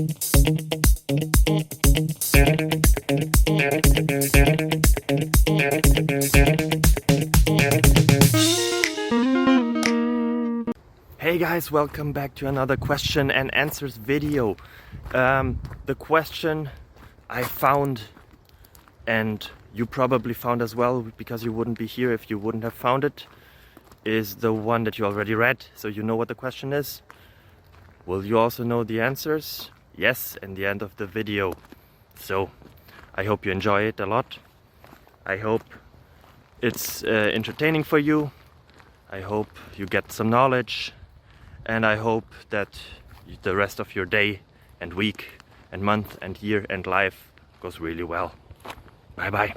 Hey guys, welcome back to another question and answers video. The question I found, and you probably found as well because you wouldn't be here if you wouldn't have found it, is the one that you already read, so you know what the question is. Will you also know the answers? Yes, in the end of the video. So I hope you enjoy it a lot. I hope it's entertaining for you. I hope you get some knowledge. And I hope that the rest of your day and week and month and year and life goes really well. Bye bye.